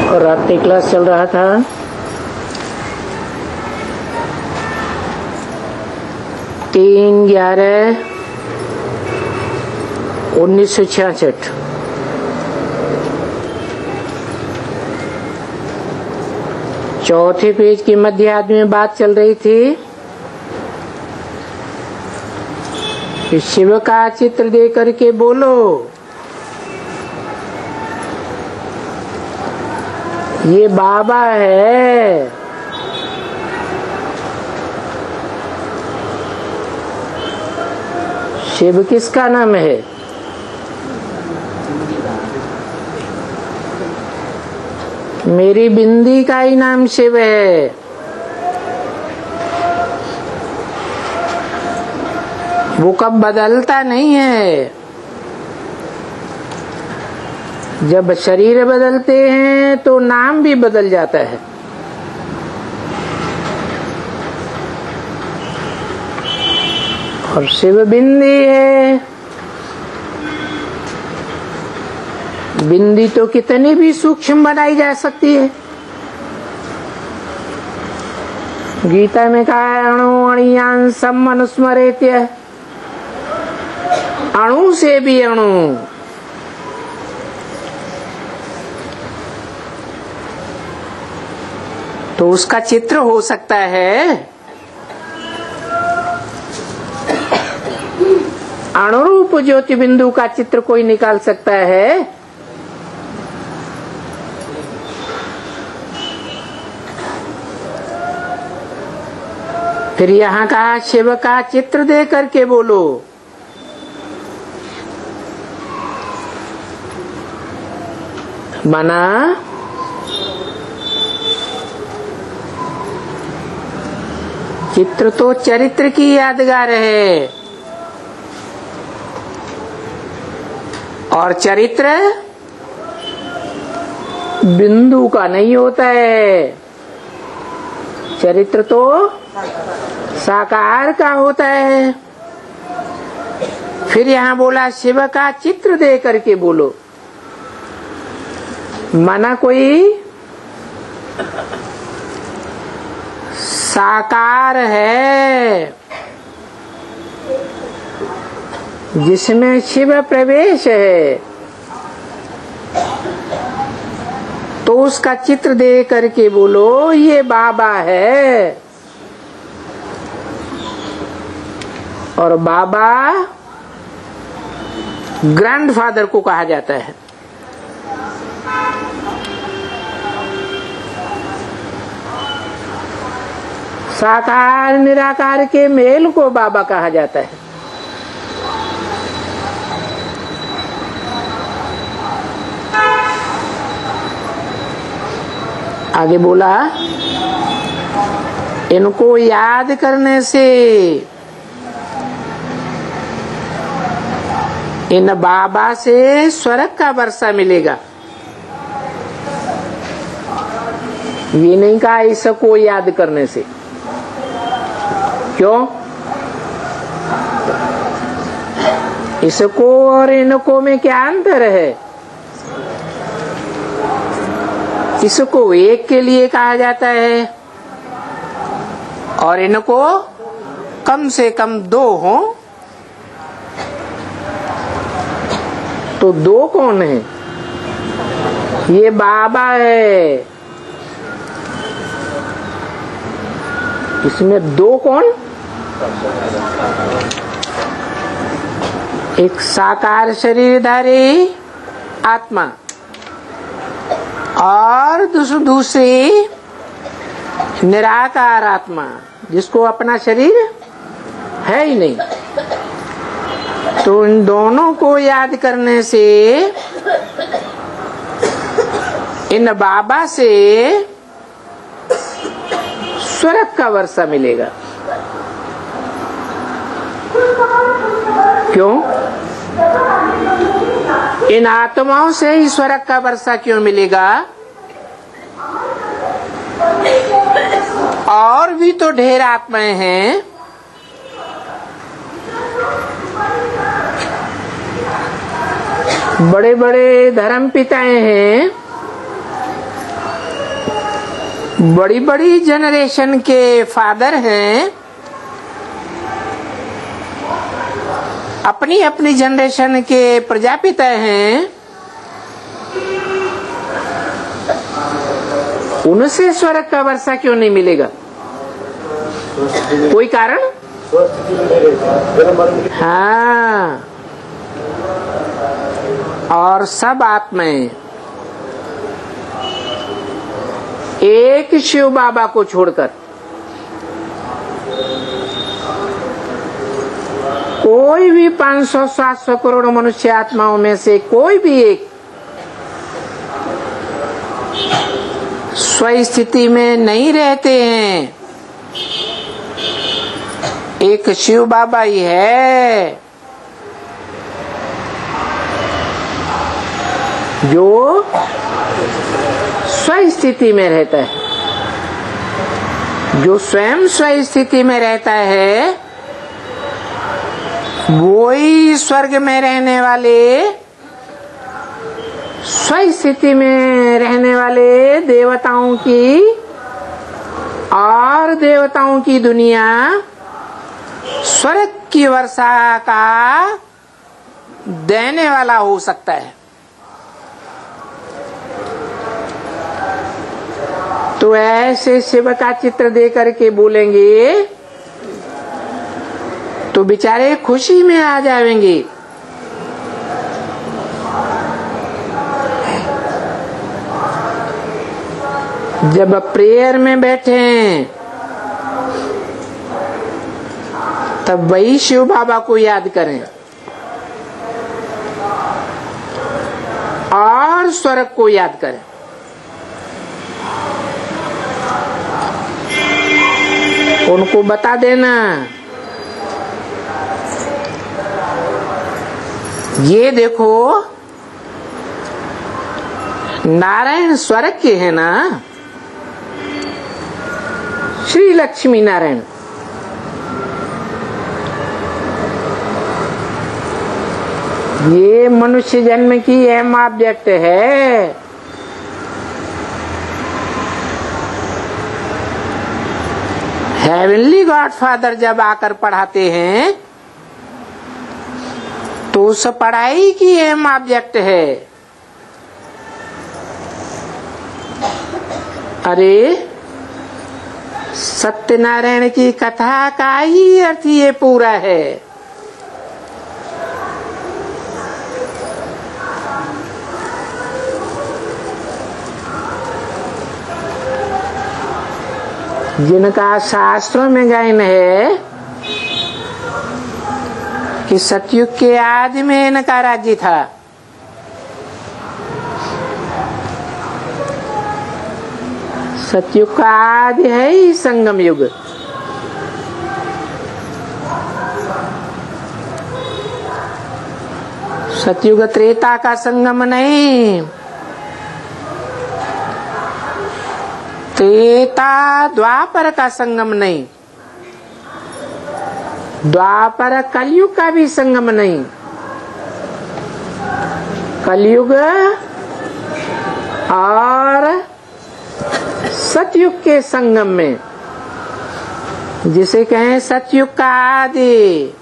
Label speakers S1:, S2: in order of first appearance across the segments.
S1: और रात्रि क्लास चल रहा था। तीन 11/1966 चौथे पेज की मध्य आदि में बात चल रही थी कि शिव का चित्र दे करके बोलो। ये बाबा है। शिव किसका नाम है? मेरी बिंदी का ही नाम शिव है। वो कब बदलता नहीं है। जब शरीर बदलते हैं तो नाम भी बदल जाता है। और शिव बिंदी है। बिंदी तो कितनी भी सूक्ष्म बनाई जा सकती है। गीता में कहा है अणु अणियांसम मनुस्मरेत्य। अणु से भी अणु। तो उसका चित्र हो सकता है। अणुरूप ज्योति बिंदु का चित्र कोई निकाल सकता है। फिर यहाँ का शिव का चित्र दे करके बोलो। मना चित्र तो चरित्र की यादगार है और चरित्र बिंदु का नहीं होता है। चरित्र तो साकार का होता है। फिर यहाँ बोला शिव का चित्र दे करके बोलो। मना कोई साकार है जिसमें शिव प्रवेश है, तो उसका चित्र दे करके बोलो ये बाबा है। और बाबा ग्रैंडफादर को कहा जाता है। साकार निराकार के मेल को बाबा कहा जाता है। आगे बोला इनको याद करने से इन बाबा से स्वर्ग का वर्षा मिलेगा। ये नहीं कहा इसको याद करने से। क्यों? इसको और इनको में क्या अंतर है? इसको एक के लिए कहा जाता है और इनको कम से कम दो हो। तो दो कौन है? ये बाबा है। इसमें दो कौन? एक साकार शरीरधारी आत्मा और दूसरी निराकार आत्मा जिसको अपना शरीर है ही नहीं। तो इन दोनों को याद करने से इन बाबा से स्वर्ग का वर्षा मिलेगा। क्यों? इन आत्माओं से ही स्वर्ग का वर्षा क्यों मिलेगा? और भी तो ढेर आत्माएं हैं। बड़े बड़े धर्म पिताएं हैं बड़ी बड़ी जनरेशन के फादर हैं, अपनी अपनी जनरेशन के प्रजापिता हैं, उनसे स्वर्ग का वर्षा क्यों नहीं मिलेगा? कोई कारण? हाँ, और सब आत्माएं एक शिव बाबा को छोड़कर कोई भी 500-700 करोड़ मनुष्य आत्माओं में से कोई भी एक स्वस्थिति में नहीं रहते हैं। एक शिव बाबा ही है जो स्वस्थिति में रहता है, जो स्वयं स्वस्थिति में रहता है, वो ही स्वर्ग में रहने वाले, स्वस्थिति में रहने वाले देवताओं की और देवताओं की दुनिया स्वर्ग की वर्षा का देने वाला हो सकता है। तो ऐसे शिव का चित्र दे करके बोलेंगे तो बेचारे खुशी में आ जाएंगे। जब प्रेयर में बैठे तब वही शिव बाबा को याद करें और स्वर्ग को याद करें। उनको बता देना ये देखो नारायण स्वर्ग के है ना, श्री लक्ष्मी नारायण। ये मनुष्य जन्म की अहम ऑब्जेक्ट है। हेवनली गॉडफादर जब आकर पढ़ाते हैं तो उस पढ़ाई की अहम ऑब्जेक्ट है। अरे सत्यनारायण की कथा का ही अर्थ ये पूरा है। जिनका शास्त्रों में गायन है कि सतयुग के आदि में इनका राज्य था। सतयुग का आदि है ही संगम युग। सतयुग त्रेता का संगम नहीं, त्रेता द्वापर का संगम नहीं, द्वापर कलयुग का भी संगम नहीं। कलयुग और सतयुग के संगम में, जिसे कहें सतयुग का आदि,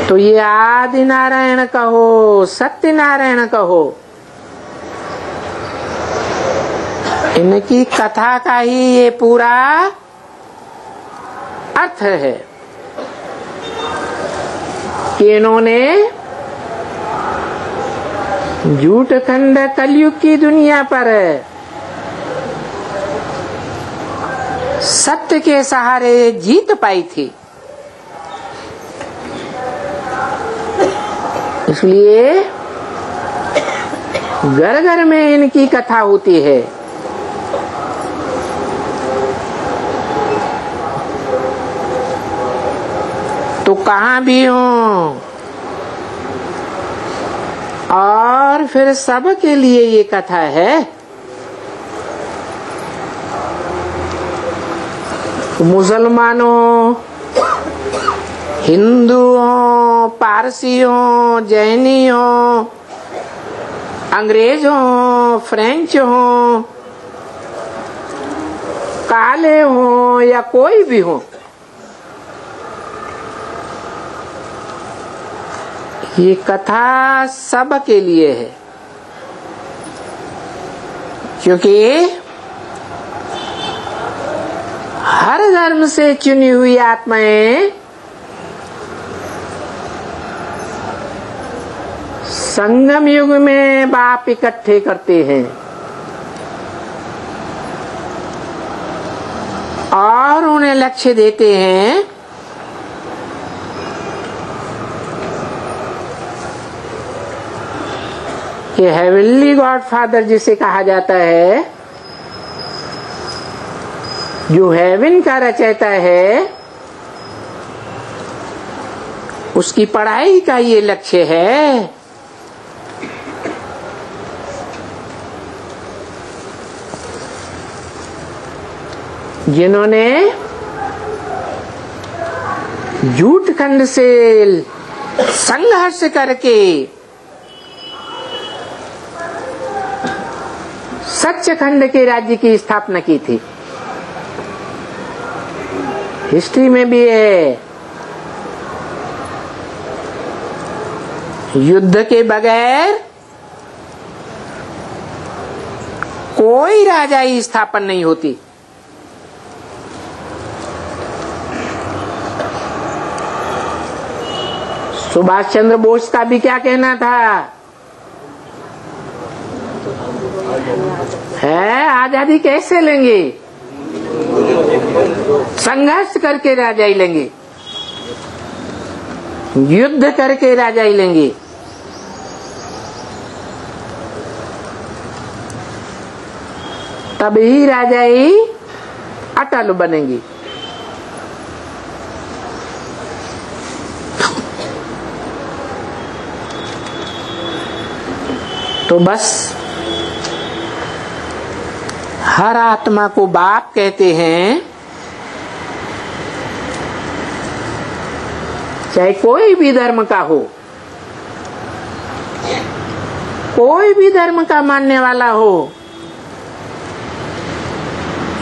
S1: तो ये आदि नारायण कहो, सत्य नारायण कहो, इनकी कथा का ही ये पूरा अर्थ है कि इन्होंने झूठ खंड कलयुग की दुनिया पर सत्य के सहारे जीत पाई थी। इसलिए घर घर में इनकी कथा होती है। तो कहाँ भी हो और फिर सबके लिए ये कथा है। मुसलमानों, हिंदुओं, पारसियों, जैनियों, अंग्रेजों, हों, फ्रेंच हों, काले हों या कोई भी हो, ये कथा सब के लिए है। क्योंकि हर धर्म से चुनी हुई आत्माएं संगम युग में बाप इकट्ठे करते हैं और उन्हें लक्ष्य देते हैं कि हेवनली गॉडफादर जिसे कहा जाता है, जो हेवन का रचयिता है, उसकी पढ़ाई का ये लक्ष्य है जिन्होंने झूठ खंड से संघर्ष करके सच्च खंड के राज्य की स्थापना की थी। हिस्ट्री में भी है, युद्ध के बगैर कोई राजाई स्थापन नहीं होती। सुभाष चंद्र बोस का भी क्या कहना था, है आजादी कैसे लेंगे, संघर्ष करके राजाई लेंगे, युद्ध करके राजाई लेंगे। तभी राजाई अटल बनेंगी। तो बस हर आत्मा को बाप कहते हैं, चाहे कोई भी धर्म का हो, कोई भी धर्म का मानने वाला हो,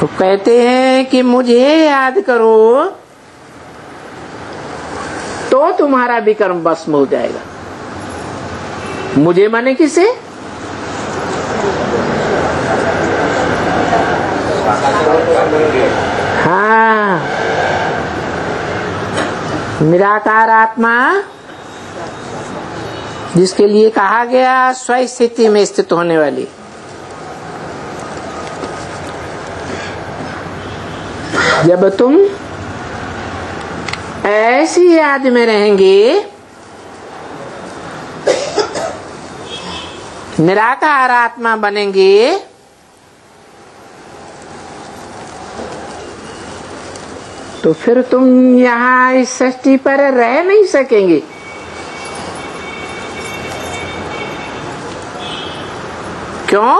S1: तो कहते हैं कि मुझे याद करो तो तुम्हारा भी कर्म भस्म हो जाएगा। मुझे माने किसे? हाँ, निराकार आत्मा जिसके लिए कहा गया स्वस्थिति में स्थित होने वाली। जब तुम ऐसी याद में रहेंगे, निराकार आत्मा बनेंगे, तो फिर तुम यहाँ इस सृष्टि पर रह नहीं सकेंगे। क्यों?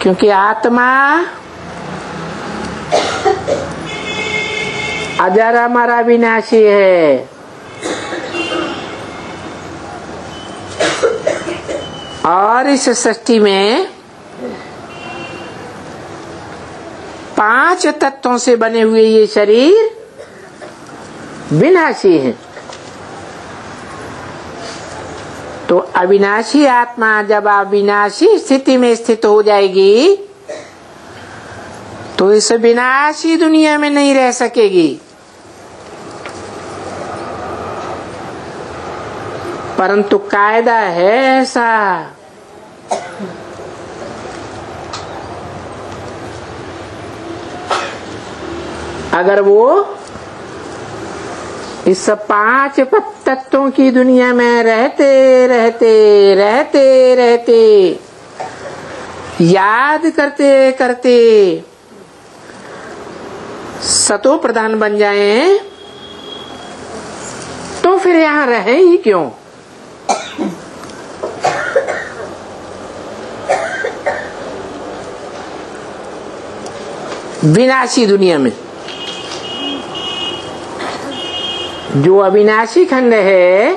S1: क्योंकि आत्मा अजर अमर अविनाशी है और इस सृष्टि में 5 तत्वों से बने हुए ये शरीर विनाशी है। तो अविनाशी आत्मा जब अविनाशी स्थिति में स्थित हो जाएगी तो इस विनाशी दुनिया में नहीं रह सकेगी। परंतु कायदा है ऐसा, अगर वो इस 5 तत्वों की दुनिया में रहते रहते रहते रहते याद करते करते सतो प्रधान बन जाएं, तो फिर यहाँ रहे ही क्यों? विनाशी दुनिया में जो अविनाशी खंड है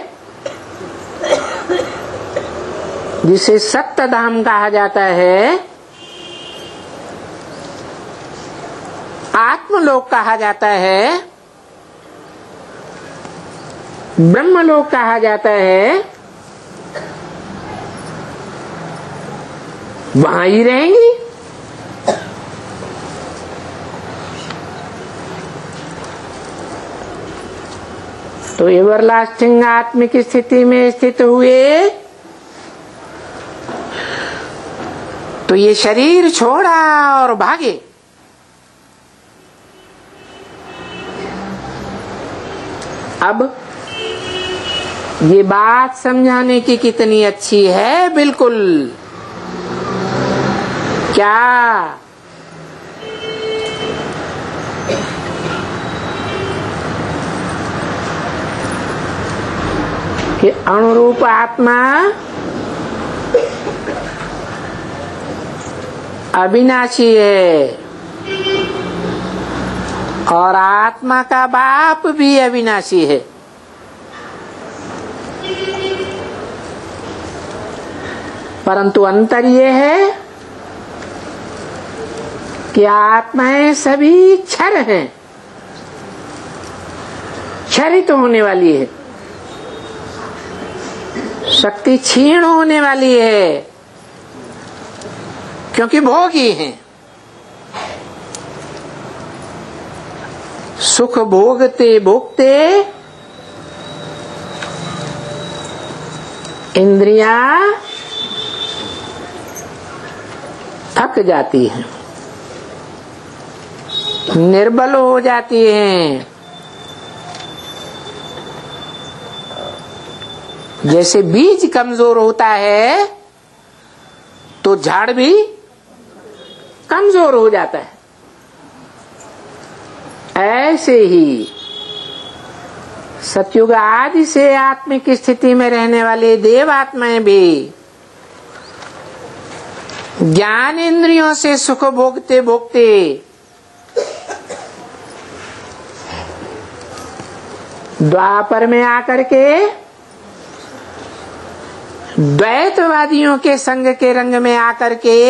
S1: जिसे सत्य धाम कहा जाता है, आत्मलोक कहा जाता है, ब्रह्मलोक कहा जाता है, वहां ही रहेंगी। तो एवरलास्टिंग आत्मिक स्थिति में स्थित हुए तो ये शरीर छोड़ा और भागे। अब ये बात समझाने की कितनी अच्छी है, बिल्कुल। क्या कि अनुरूप आत्मा अविनाशी है और आत्मा का बाप भी अविनाशी है। परंतु अंतर ये है कि आत्माएं सभी क्षर हैं, क्षरित होने वाली है, शक्ति क्षीण होने वाली है, क्योंकि भोगी हैं। सुख भोगते भोगते इंद्रियां थक जाती हैं, निर्बल हो जाती हैं। जैसे बीज कमजोर होता है तो झाड़ भी कमजोर हो जाता है। ऐसे ही सतयुग आदि से आत्मिक स्थिति में रहने वाले देव आत्माएं भी ज्ञान इंद्रियों से सुख भोगते भोगते द्वापर में आकर के द्वैतवादियों के संग के रंग में आकर के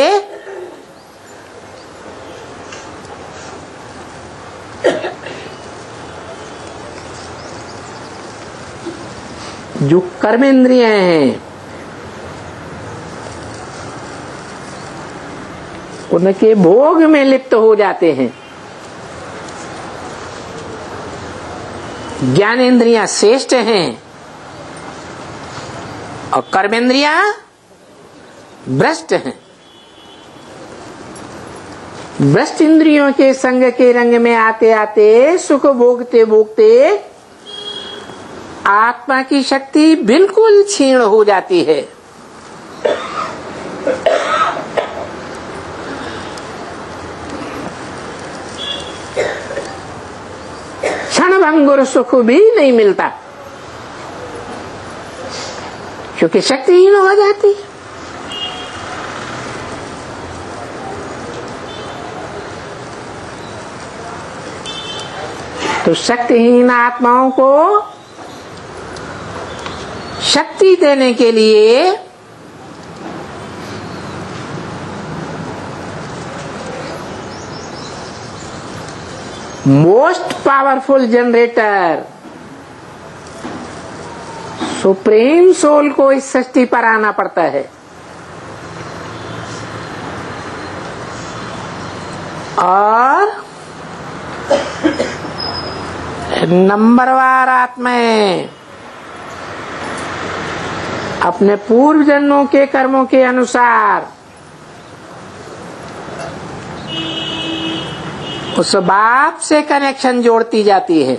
S1: जो कर्मेंद्रियां हैं उनके भोग में लिप्त हो जाते हैं। ज्ञानेंद्रियां श्रेष्ठ हैं और कर्मेंद्रियां भ्रष्ट हैं। भ्रष्ट इंद्रियों के संग के रंग में आते आते सुख भोगते भोगते आत्मा की शक्ति बिल्कुल क्षीण हो जाती है। क्षणभंगुर सुख भी नहीं मिलता, क्योंकि शक्तिहीन हो जाती। तो शक्तिहीन आत्माओं को शक्ति देने के लिए most powerful generator supreme soul को इस सृष्टि पर आना पड़ता है और नंबरवार आत्माएं अपने पूर्व जन्मों के कर्मों के अनुसार उस बाप से कनेक्शन जोड़ती जाती है,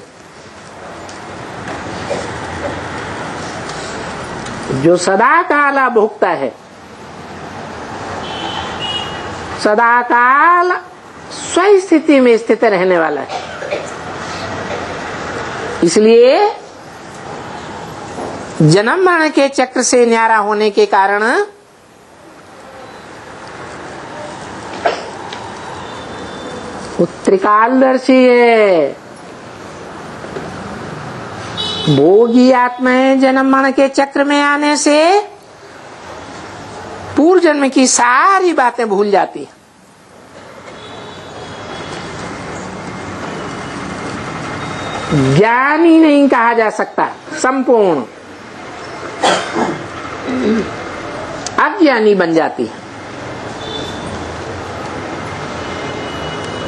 S1: जो सदा काल भोगता है, सदा काल स्व स्थिति में स्थित रहने वाला है। इसलिए जन्म मरण के चक्र से न्यारा होने के कारण त्रिकालदर्शी है। भोगी आत्माएं जन्म मरण के चक्र में आने से पूर्व जन्म की सारी बातें भूल जाती है। ज्ञानी नहीं कहा जा सकता, संपूर्ण अज्ञानी बन जाती है।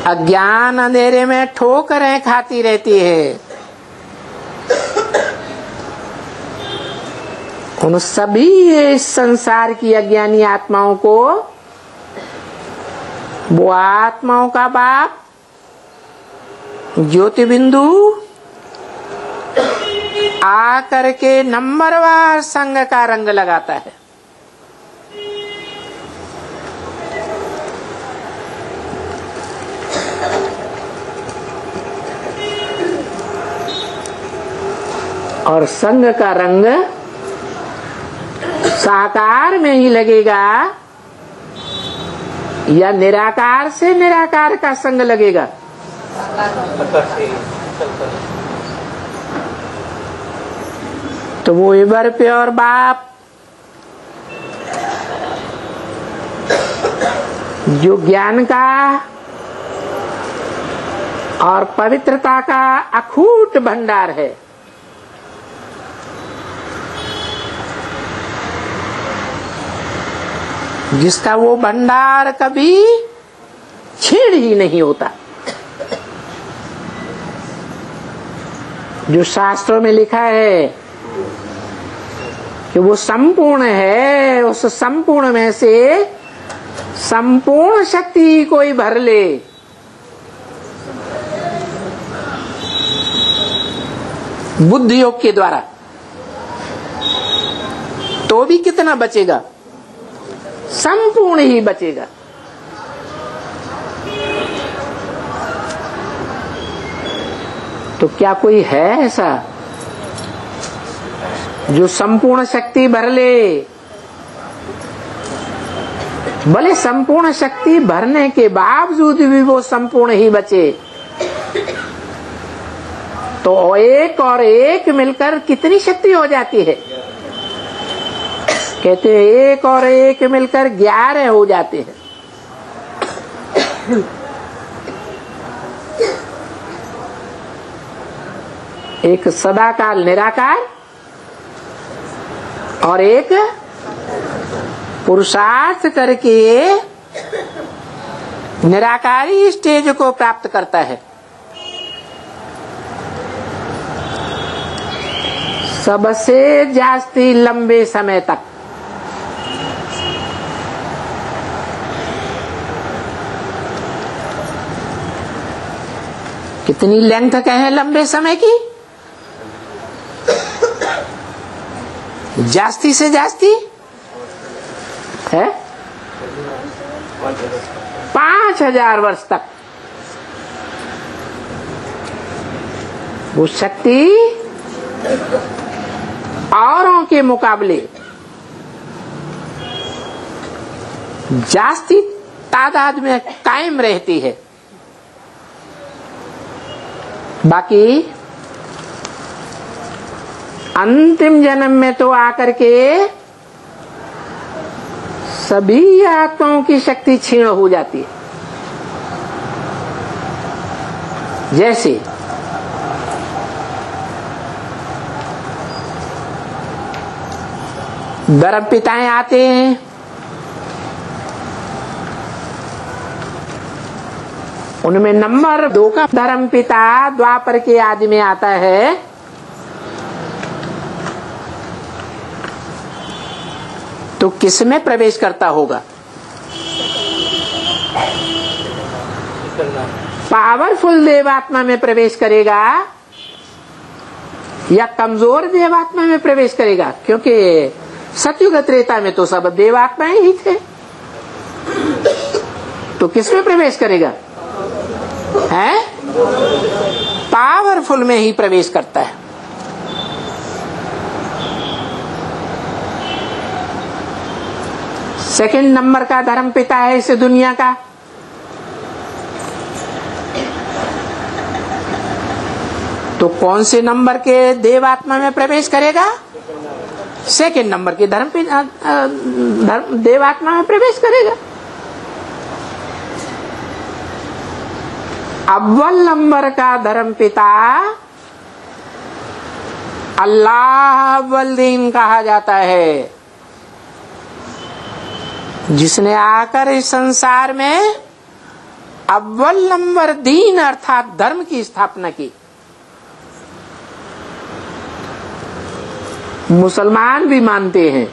S1: अज्ञान अंधेरे में ठोकरें खाती रहती है। उन सभी इस संसार की अज्ञानी आत्माओं को वो आत्माओं का बाप ज्योति बिंदु आकर के नंबरवार संग का रंग लगाता है। और संग का रंग साकार में ही लगेगा या निराकार से निराकार का संग लगेगा? तो वो एवर प्योर बाप जो ज्ञान का और पवित्रता का अखूट भंडार है, जिसका वो भंडार कभी छीण ही नहीं होता, जो शास्त्रों में लिखा है कि वो संपूर्ण है, उस संपूर्ण में से संपूर्ण शक्ति कोई भर ले बुद्धि योग के द्वारा, तो भी कितना बचेगा? संपूर्ण ही बचेगा। तो क्या कोई है ऐसा जो संपूर्ण शक्ति भर ले? भले संपूर्ण शक्ति भरने के बावजूद भी वो संपूर्ण ही बचे, तो एक और एक मिलकर कितनी शक्ति हो जाती है? कहते हैं एक और एक मिलकर 11 हो जाते हैं। एक सदाकाल निराकार और एक पुरुषार्थ करके निराकारी स्टेज को प्राप्त करता है। सबसे जास्ती लंबे समय तक कितनी लेंथ कहें लंबे समय की? जास्ती से जास्ती है 5000 वर्ष तक वो शक्ति औरों के मुकाबले जास्ती तादाद में कायम रहती है। बाकी अंतिम जन्म में तो आकर के सभी आत्माओं की शक्ति क्षीण हो जाती है। जैसे धर्म पिताएं आते हैं, उनमें नंबर 2 का धर्म पिता द्वापर के आदि में आता है, तो किस में प्रवेश करता होगा? पावरफुल देवात्मा में प्रवेश करेगा या कमजोर देवात्मा में प्रवेश करेगा? क्योंकि सतयुग त्रेता में तो सब देवात्माएं ही थे, तो किस में प्रवेश करेगा? है पावरफुल में ही प्रवेश करता है। सेकंड नंबर का धर्म पिता है इस दुनिया का, तो कौन से नंबर के देवात्मा में प्रवेश करेगा? सेकंड नंबर के धर्म पे देवात्मा में प्रवेश करेगा। अव्वल नंबर का धर्म पिता अल्लाह अव्वल दीन कहा जाता है, जिसने आकर इस संसार में अव्वल नंबर दीन अर्थात धर्म की स्थापना की। मुसलमान भी मानते हैं